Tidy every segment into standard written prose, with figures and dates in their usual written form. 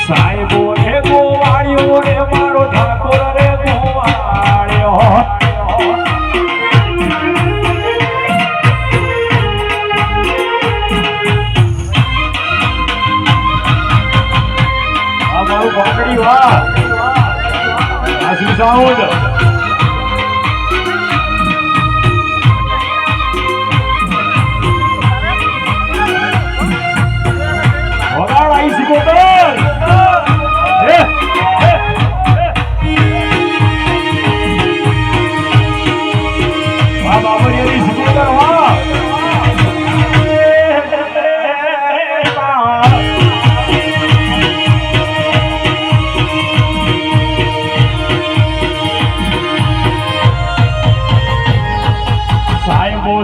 સાહેબો રે ગોવાળિયો રે મારો ઠાકોર રે ગોવાળિયો આ મારું પાકડી વાહ આસી સાઉન્ડ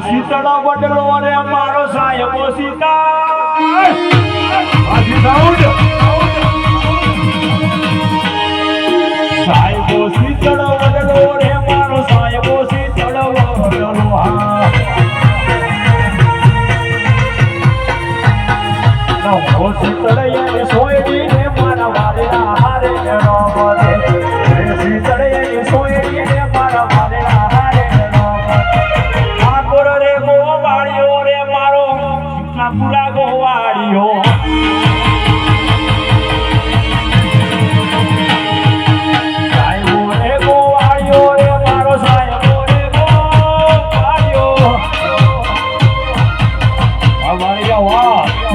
સીતળો બદલો રે મારો સાહેબો સીતા આજી સાઉન્ડ સાહેબો સીતળો બદલો રે મારો સાહેબો સીતળો બદલો હા નો સીતળે સોયડી રે મારા વારેલા હારે નો બદે સીતળે સોયડી રે મારા વારેલા હારે નો બદે ગોવાળિયો રે મારો પૂરા ગોવાળિયો સાહેબો રે ગોવાળિયો રે મારો સાહેબો રે ગોવાળિયો વાળિયા વાહ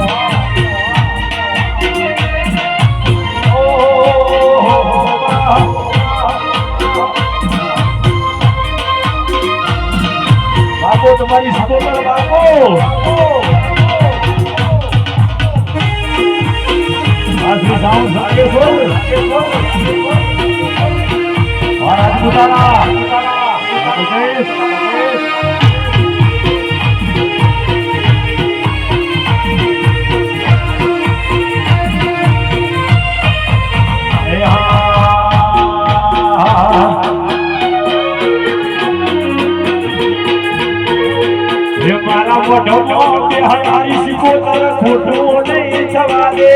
બાપો તમારી સપોર્ટર બાપો આજની સાઉન્ડ સાગે છો મહારાજ પુતારા મારા મોઢો કે હરી શીખો તર ખોટું નહીં થવા દે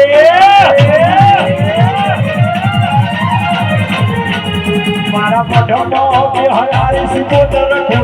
મારા મોઢો કે હરી શીખો તર